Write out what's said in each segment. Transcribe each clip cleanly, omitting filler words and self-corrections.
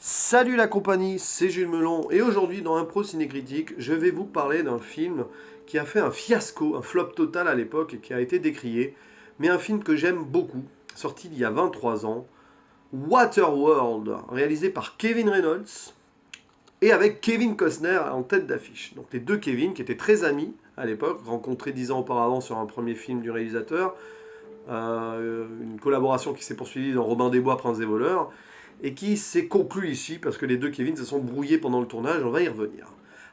Salut la compagnie, c'est Jules Melon et aujourd'hui dans Impro Ciné Critique, je vais vous parler d'un film qui a fait un fiasco, un flop total à l'époque et qui a été décrié, mais un film que j'aime beaucoup, sorti il y a 23 ans, Waterworld, réalisé par Kevin Reynolds et avec Kevin Costner en tête d'affiche. Donc les deux Kevin qui étaient très amis à l'époque, rencontrés 10 ans auparavant sur un premier film du réalisateur, une collaboration qui s'est poursuivie dans Robin des Bois, Prince des voleurs, et qui s'est conclue ici parce que les deux Kevin se sont brouillés pendant le tournage, on va y revenir.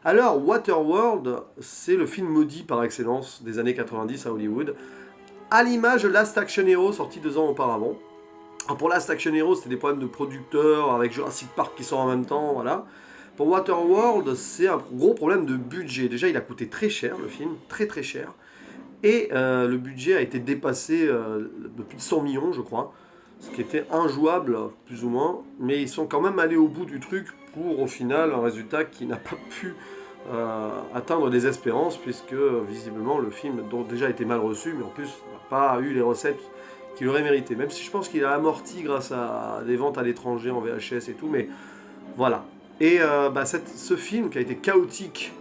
Alors, Waterworld, c'est le film maudit par excellence des années 90 à Hollywood, à l'image de Last Action Hero, sorti 2 ans auparavant. Alors pour Last Action Hero, c'était des problèmes de producteurs, avec Jurassic Park qui sort en même temps, voilà. Pour Waterworld, c'est un gros problème de budget. Déjà, il a coûté très cher, le film, très très cher. Et le budget a été dépassé de plus de 100 millions, je crois, ce qui était injouable, plus ou moins. Mais ils sont quand même allés au bout du truc pour, au final, un résultat qui n'a pas pu atteindre les espérances, puisque visiblement le film, dont déjà été mal reçu, mais en plus n'a pas eu les recettes qu'il aurait mérité. Même si je pense qu'il a amorti grâce à des ventes à l'étranger en VHS et tout, mais voilà. Et ce film qui a été chaotique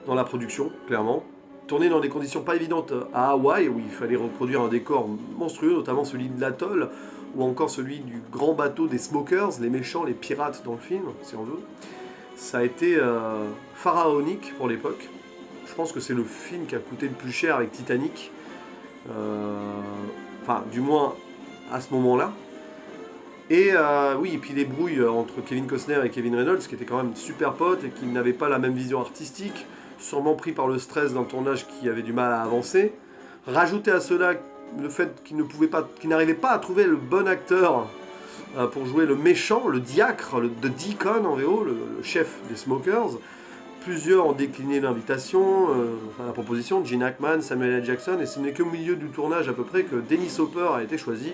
dans la production, clairement, tourné dans des conditions pas évidentes à Hawaï, où il fallait reproduire un décor monstrueux, notamment celui de l'atoll, ou encore celui du grand bateau des smokers, les méchants, les pirates dans le film, si on veut. Ça a été pharaonique pour l'époque. Je pense que c'est le film qui a coûté le plus cher avec Titanic. Enfin, du moins à ce moment-là. Et oui, et puis les brouilles entre Kevin Costner et Kevin Reynolds, qui étaient quand même super potes et qui n'avaient pas la même vision artistique, sûrement pris par le stress d'un tournage qui avait du mal à avancer. Rajouter à cela le fait qu'ils n'arrivaient pas à trouver le bon acteur pour jouer le méchant, le diacre, le The Deacon en VO, le chef des Smokers. Plusieurs ont décliné l'invitation, la proposition, Gene Hackman, Samuel L. Jackson, et ce n'est qu'au milieu du tournage à peu près que Dennis Hopper a été choisi,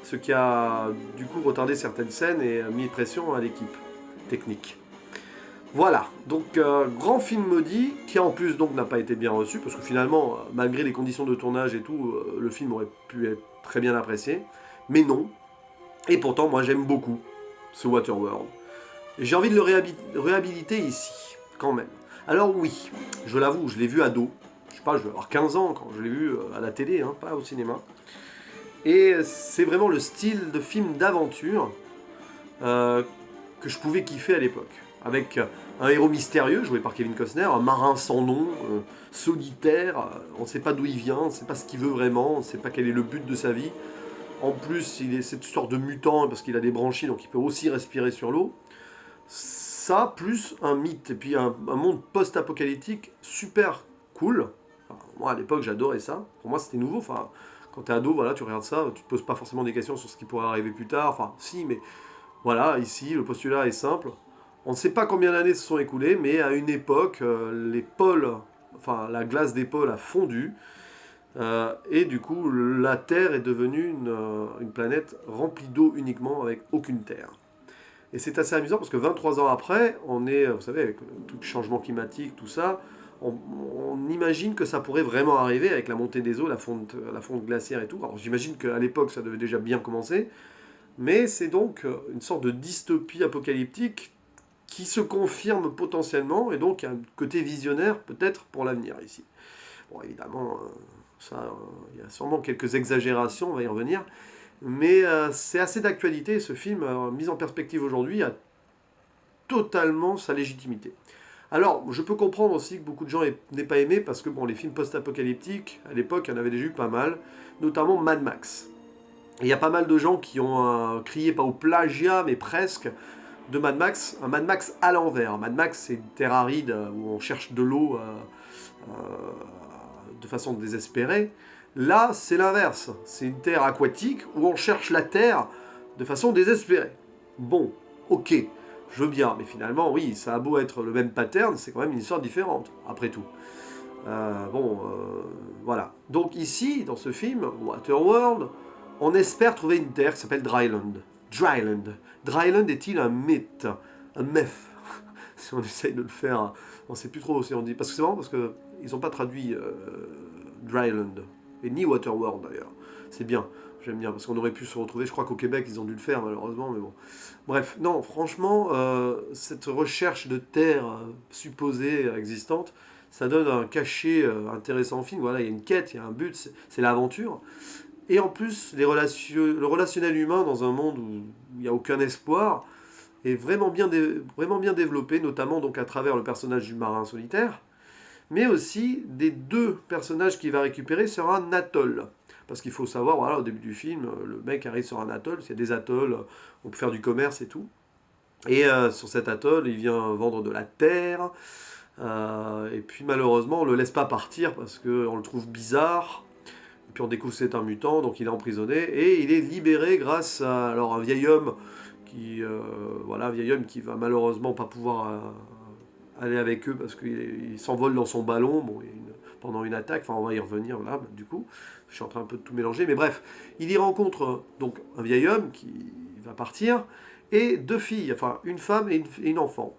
ce qui a du coup retardé certaines scènes et mis pression à l'équipe technique. Voilà, donc grand film maudit, qui en plus donc n'a pas été bien reçu, parce que finalement, malgré les conditions de tournage et tout, le film aurait pu être très bien apprécié, mais non. Et pourtant, moi j'aime beaucoup ce Waterworld. Et j'ai envie de le réhabiliter ici, quand même. Alors oui, je l'avoue, je l'ai vu ado, je sais pas, je vais avoir 15 ans quand je l'ai vu à la télé, hein, pas au cinéma. Et c'est vraiment le style de film d'aventure que je pouvais kiffer à l'époque. Avec un héros mystérieux, joué par Kevin Costner, un marin sans nom, solitaire, on ne sait pas d'où il vient, on ne sait pas ce qu'il veut vraiment, on ne sait pas quel est le but de sa vie. En plus, il est cette sorte de mutant parce qu'il a des branchies, donc il peut aussi respirer sur l'eau. Ça, plus un mythe, et puis un monde post-apocalyptique super cool. Enfin, moi, à l'époque, j'adorais ça. Pour moi, c'était nouveau. Enfin, quand t'es ado, voilà, tu regardes ça, tu te poses pas forcément des questions sur ce qui pourrait arriver plus tard. Enfin, si, mais voilà, ici, le postulat est simple. On ne sait pas combien d'années se sont écoulées, mais à une époque, les pôles, enfin, la glace des pôles a fondu. Et du coup, la Terre est devenue une planète remplie d'eau uniquement, avec aucune terre. Et c'est assez amusant parce que 23 ans après, on est, vous savez, avec tout le changement climatique, tout ça, on imagine que ça pourrait vraiment arriver avec la montée des eaux, la fonte glaciaire et tout. Alors j'imagine qu'à l'époque, ça devait déjà bien commencer. Mais c'est donc une sorte de dystopie apocalyptique qui se confirme potentiellement, et donc un côté visionnaire peut-être pour l'avenir ici. Bon, évidemment, il y a sûrement quelques exagérations, on va y revenir, mais c'est assez d'actualité, ce film, mis en perspective aujourd'hui, a totalement sa légitimité. Alors, je peux comprendre aussi que beaucoup de gens n'aient pas aimé, parce que bon, les films post-apocalyptiques, à l'époque, il y en avait déjà eu pas mal, notamment Mad Max. Et il y a pas mal de gens qui ont crié, pas au plagiat, mais presque, de Mad Max, un Mad Max à l'envers. Mad Max, c'est une terre aride où on cherche de l'eau de façon désespérée. Là, c'est l'inverse. C'est une terre aquatique où on cherche la terre de façon désespérée. Bon, ok, je veux bien, mais finalement, oui, ça a beau être le même pattern, c'est quand même une histoire différente, après tout. Voilà. Donc ici, dans ce film, Waterworld, on espère trouver une terre qui s'appelle Dryland. Dryland. Dryland est-il un mythe? Un myth? Si on essaye de le faire, on ne sait plus trop si on dit. Parce que c'est marrant parce qu'ils n'ont pas traduit Dryland. Et ni Waterworld d'ailleurs. C'est bien. J'aime bien, parce qu'on aurait pu se retrouver, je crois qu'au Québec, ils ont dû le faire, malheureusement, mais bon. Bref, non, franchement, cette recherche de terre supposée existante, ça donne un cachet intéressant au film. Voilà, il y a une quête, il y a un but, c'est l'aventure. Et en plus, le relationnel humain dans un monde où il n'y a aucun espoir est vraiment bien développé, notamment donc à travers le personnage du marin solitaire, mais aussi des deux personnages qu'il va récupérer sur un atoll. Parce qu'il faut savoir, voilà, au début du film, le mec arrive sur un atoll, il y a des atolls, on peut faire du commerce et tout. Et sur cet atoll, il vient vendre de la terre, et puis malheureusement, on ne le laisse pas partir parce qu'on le trouve bizarre. Et puis on découvre que c'est un mutant, donc il est emprisonné, et il est libéré grâce à alors, un vieil homme voilà, un vieil homme qui va malheureusement pas pouvoir aller avec eux parce qu'il s'envole dans son ballon bon, pendant une attaque. Enfin, on va y revenir là, du coup. Je suis en train un peu de tout mélanger, mais bref, il y rencontre donc un vieil homme qui va partir et deux filles, enfin une femme et une enfant.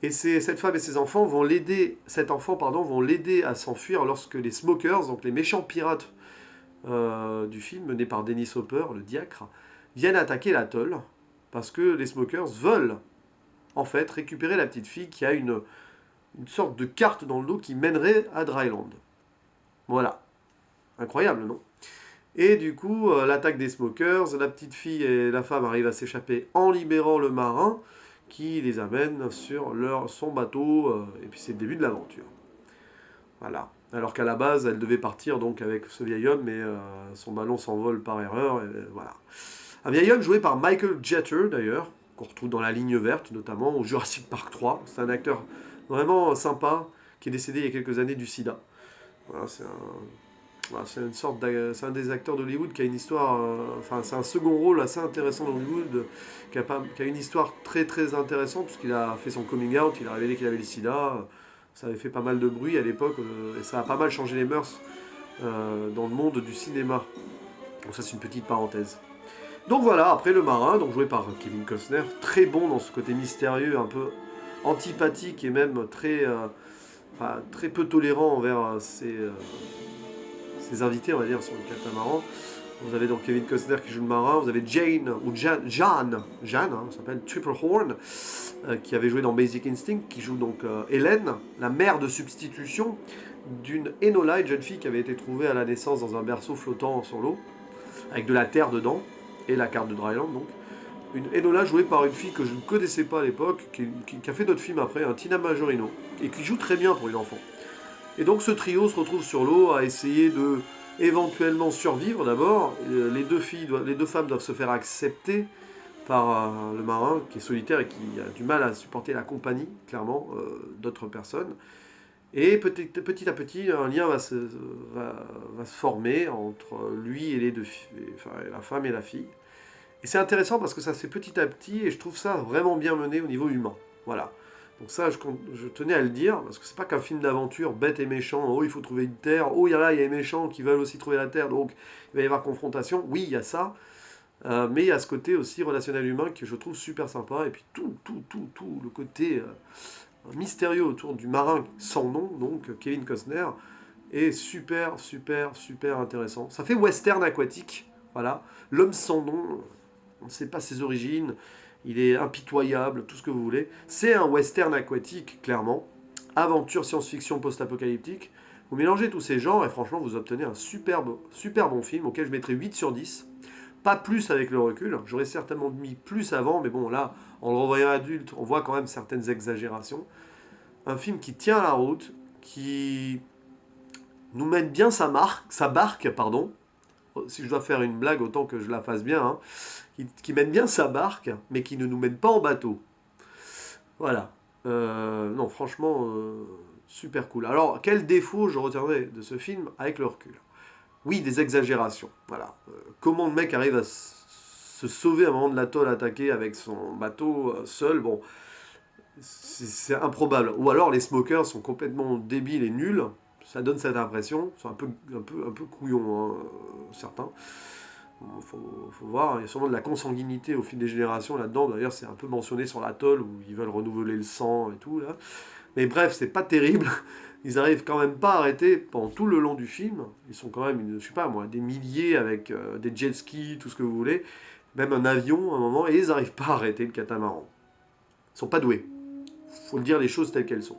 Et cette femme et ses enfants vont l'aider, cet enfant pardon, vont l'aider à s'enfuir lorsque les smokers, donc les méchants pirates du film menés par Dennis Hopper, le diacre, viennent attaquer l'atoll parce que les smokers veulent en fait récupérer la petite fille qui a une sorte de carte dans le dos qui mènerait à Dryland. Voilà. Incroyable, non? Et du coup, l'attaque des smokers, la petite fille et la femme arrivent à s'échapper en libérant le marin qui les amène sur son bateau, et puis c'est le début de l'aventure. Voilà. Alors qu'à la base, elle devait partir donc avec ce vieil homme, mais son ballon s'envole par erreur, et voilà. Un vieil homme joué par Michael Jeter, d'ailleurs, qu'on retrouve dans La Ligne Verte, notamment, au Jurassic Park 3. C'est un acteur vraiment sympa, qui est décédé il y a quelques années du sida. Voilà, c'est une sorte c'est un des acteurs d'Hollywood qui a une histoire, enfin c'est un second rôle assez intéressant d'Hollywood, qui a une histoire très très intéressante, puisqu'il a fait son coming out, il a révélé qu'il avait le sida, ça avait fait pas mal de bruit à l'époque, et ça a pas mal changé les mœurs dans le monde du cinéma. Donc ça c'est une petite parenthèse. Donc voilà, après le marin, donc joué par Kevin Costner, très bon dans ce côté mystérieux, un peu antipathique et même enfin, très peu tolérant envers ses invités, on va dire, sur le catamaran. Vous avez donc Kevin Costner qui joue le marin, vous avez Jane, ou Jeanne, hein, s'appelle Triple Horn, qui avait joué dans Basic Instinct, qui joue donc Hélène, la mère de substitution d'une Enola, une jeune fille qui avait été trouvée à la naissance dans un berceau flottant sur l'eau, avec de la terre dedans, et la carte de Dryland donc. Une Enola jouée par une fille que je ne connaissais pas à l'époque, qui a fait d'autres films après, un Tina Majorino, et qui joue très bien pour une enfant. Et donc ce trio se retrouve sur l'eau à essayer de éventuellement survivre d'abord. Les deux femmes doivent se faire accepter par le marin qui est solitaire et qui a du mal à supporter la compagnie, clairement, d'autres personnes. Et petit à petit, un lien va se former entre lui et enfin, la femme et la fille. Et c'est intéressant parce que ça se fait petit à petit et je trouve ça vraiment bien mené au niveau humain. Voilà. Donc ça, je tenais à le dire, parce que c'est pas qu'un film d'aventure bête et méchant, oh il faut trouver une terre, oh il y a les méchants qui veulent aussi trouver la terre, donc il va y avoir confrontation. Oui, il y a ça, mais il y a ce côté aussi relationnel humain que je trouve super sympa, et puis tout le côté mystérieux autour du marin sans nom, donc Kevin Costner, est super intéressant. Ça fait western aquatique, voilà, l'homme sans nom, on ne sait pas ses origines, il est impitoyable, tout ce que vous voulez. C'est un western aquatique, clairement. Aventure, science-fiction, post-apocalyptique. Vous mélangez tous ces genres et franchement, vous obtenez un super bon film auquel je mettrai 8 sur 10. Pas plus avec le recul. J'aurais certainement mis plus avant, mais bon, là, en le revoyant adulte, on voit quand même certaines exagérations. Un film qui tient la route, qui nous mène bien sa barque, pardon. Si je dois faire une blague, autant que je la fasse bien, hein, qui mène bien sa barque, mais qui ne nous mène pas en bateau. Voilà. Non, franchement, super cool. Alors, quel défaut je retiendrai de ce film avec le recul? Oui, des exagérations. Voilà. Comment le mec arrive à se sauver à un moment de l'atoll attaqué avec son bateau seul, bon, c'est improbable. Ou alors les smokers sont complètement débiles et nuls. Ça donne cette impression. C'est un peu couillon, hein, certains. Faut voir, il y a sûrement de la consanguinité au fil des générations là-dedans. D'ailleurs, c'est un peu mentionné sur l'atoll où ils veulent renouveler le sang et tout. Là. Mais bref, c'est pas terrible. Ils arrivent quand même pas à arrêter pendant tout le long du film. Ils sont quand même, je sais pas moi, des milliers avec des jet skis, tout ce que vous voulez, même un avion à un moment, et ils arrivent pas à arrêter le catamaran. Ils sont pas doués. Faut le dire les choses telles qu'elles sont.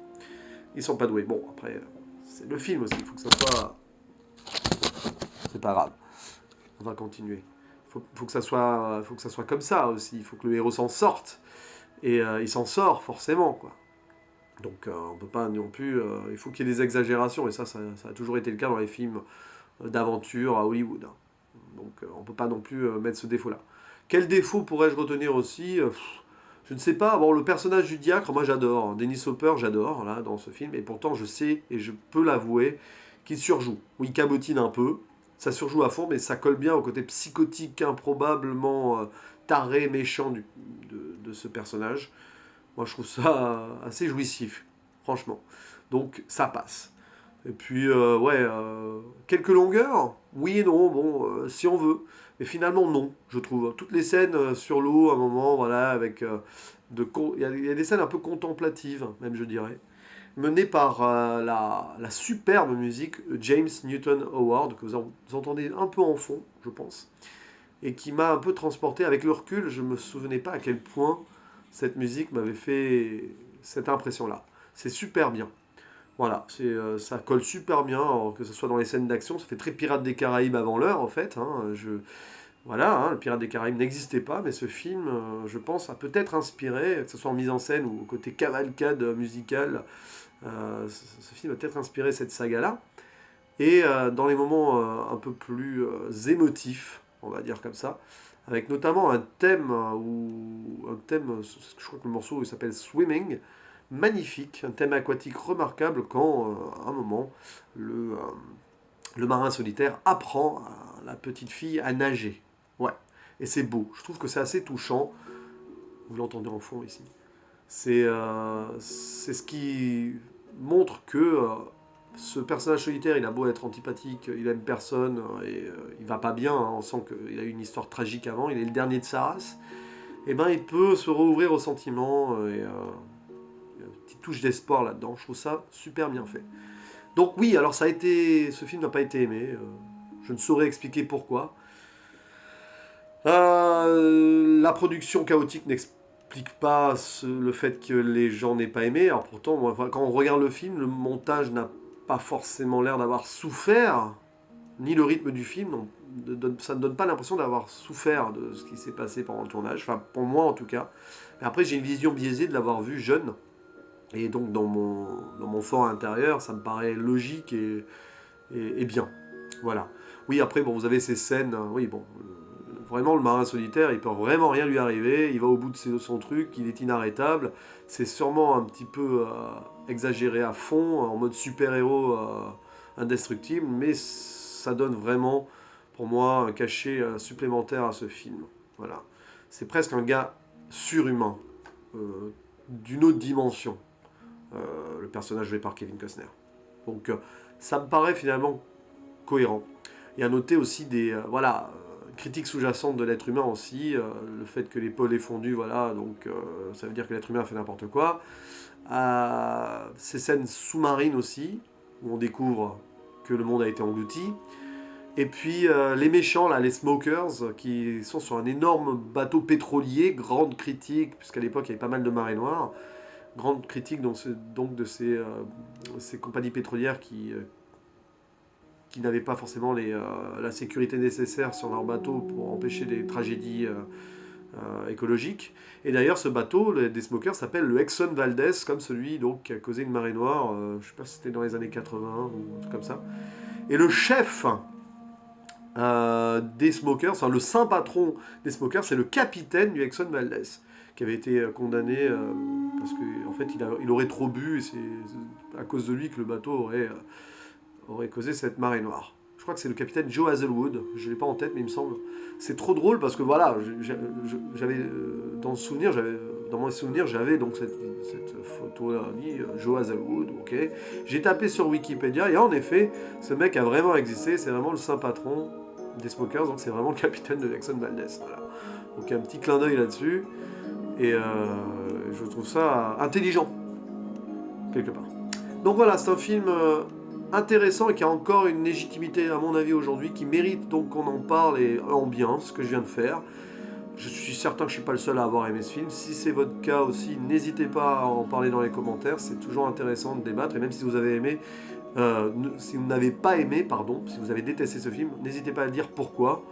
Ils sont pas doués. Bon, après, c'est le film aussi, il faut que ça soit... C'est pas grave, on va continuer. Faut que ça soit comme ça aussi, il faut que le héros s'en sorte. Et il s'en sort forcément, quoi. Donc on peut pas non plus... il faut qu'il y ait des exagérations, et ça a toujours été le cas dans les films d'aventure à Hollywood, hein. Donc on peut pas non plus mettre ce défaut-là. Quel défaut pourrais-je retenir aussi? Je ne sais pas. Bon, le personnage du diacre, moi j'adore. Dennis Hopper, j'adore, là, dans ce film. Et pourtant, je sais, et je peux l'avouer, qu'il surjoue. Oui, il cabotine un peu. Ça surjoue à fond, mais ça colle bien au côté psychotique, improbablement taré, méchant de ce personnage. Moi, je trouve ça assez jouissif, franchement. Donc, ça passe. Et puis, ouais, quelques longueurs, oui et non, bon, si on veut. Mais finalement, non, je trouve. Toutes les scènes sur l'eau, à un moment, voilà, avec... il y a des scènes un peu contemplatives, même, je dirais. Menées par la superbe musique James Newton Howard, que vous entendez un peu en fond, je pense. Et qui m'a un peu transporté. Avec le recul, je me souvenais pas à quel point cette musique m'avait fait cette impression-là. C'est super bien. Voilà, ça colle super bien, alors que ce soit dans les scènes d'action, ça fait très Pirates des Caraïbes avant l'heure en fait, hein. Voilà, hein, le Pirates des Caraïbes n'existait pas, mais ce film, je pense, a peut-être inspiré, que ce soit en mise en scène ou au côté cavalcade musicale, ce film a peut-être inspiré cette saga-là. Et dans les moments un peu plus émotifs, on va dire comme ça, avec notamment un thème, je crois que le morceau il s'appelle Swimming, magnifique, un thème aquatique remarquable quand, à un moment, le marin solitaire apprend à la petite fille à nager. Ouais, et c'est beau. Je trouve que c'est assez touchant. Vous l'entendez en fond ici. C'est ce qui montre que ce personnage solitaire, il a beau être antipathique, il aime personne, et il va pas bien, hein, on sent qu'il a eu une histoire tragique avant, il est le dernier de sa race, et ben il peut se rouvrir au sentiment, et il y a une petite touche d'espoir là-dedans, je trouve ça super bien fait. Donc oui, alors ce film n'a pas été aimé, je ne saurais expliquer pourquoi. La production chaotique n'explique pas le fait que les gens n'aient pas aimé. Alors pourtant, moi, enfin, quand on regarde le film, le montage n'a pas forcément l'air d'avoir souffert, ni le rythme du film. Ça ne donne pas l'impression d'avoir souffert de ce qui s'est passé pendant le tournage. Enfin, pour moi en tout cas. Et après, j'ai une vision biaisée de l'avoir vu jeune. Et donc, dans mon fort intérieur, ça me paraît logique et bien. Voilà. Oui, après, bon, vous avez ces scènes. Oui, bon. Vraiment, le marin solitaire, il peut vraiment rien lui arriver. Il va au bout de son truc, il est inarrêtable. C'est sûrement un petit peu exagéré à fond, en mode super-héros indestructible, mais ça donne vraiment, pour moi, un cachet supplémentaire à ce film. Voilà. C'est presque un gars surhumain, d'une autre dimension, le personnage joué par Kevin Costner. Donc, ça me paraît finalement cohérent. Et à noter aussi voilà, critiques sous-jacentes de l'être humain aussi, le fait que les pôles aient fondu, voilà, donc ça veut dire que l'être humain a fait n'importe quoi. Ces scènes sous-marines aussi, où on découvre que le monde a été englouti. Et puis les méchants, là, les smokers, qui sont sur un énorme bateau pétrolier, grande critique, puisqu'à l'époque il y avait pas mal de marées noires, grande critique donc de ces compagnies pétrolières qui n'avaient pas forcément la sécurité nécessaire sur leur bateau pour empêcher des tragédies écologiques. Et d'ailleurs, ce bateau, des smokers, s'appelle le Exxon Valdez, comme celui donc, qui a causé une marée noire, je ne sais pas si c'était dans les années 80 ou un truc comme ça. Et le chef des smokers, enfin le saint patron des smokers, c'est le capitaine du Exxon Valdez, qui avait été condamné parce qu'en fait il aurait trop bu, et c'est à cause de lui que le bateau aurait causé cette marée noire. Je crois que c'est le capitaine Joe Hazelwood, je ne l'ai pas en tête mais il me semble. C'est trop drôle parce que voilà, j'avais dans mon souvenir j'avais donc cette photo là, Joe Hazelwood, ok. J'ai tapé sur Wikipédia et en effet, ce mec a vraiment existé, c'est vraiment le saint patron des smokers, donc c'est vraiment le capitaine de l'Exxon Valdez. Voilà. Donc un petit clin d'œil là-dessus et je trouve ça intelligent. quelque part. Donc voilà, c'est un film intéressant et qui a encore une légitimité à mon avis aujourd'hui, qui mérite donc qu'on en parle et en bien, ce que je viens de faire. Je suis certain que je ne suis pas le seul à avoir aimé ce film. Si c'est votre cas aussi, n'hésitez pas à en parler dans les commentaires, c'est toujours intéressant de débattre, et même si vous avez aimé, si vous n'avez pas aimé, pardon, si vous avez détesté ce film, n'hésitez pas à dire pourquoi.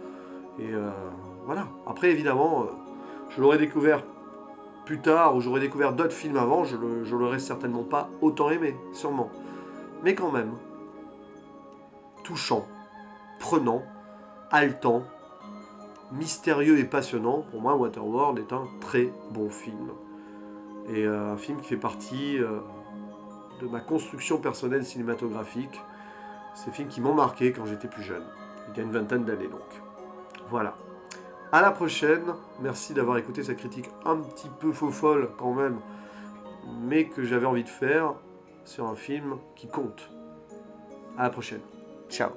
Et voilà. Après, évidemment, je l'aurais découvert plus tard, ou j'aurais découvert d'autres films avant, je l'aurais certainement pas autant aimé, sûrement. Mais quand même, touchant, prenant, haletant, mystérieux et passionnant, pour moi, Waterworld est un très bon film. Et un film qui fait partie de ma construction personnelle cinématographique. Ces films qui m'ont marqué quand j'étais plus jeune, il y a une vingtaine d'années donc. Voilà. À la prochaine. Merci d'avoir écouté cette critique un petit peu faux-folle quand même, mais que j'avais envie de faire sur un film qui compte. À la prochaine. Ciao.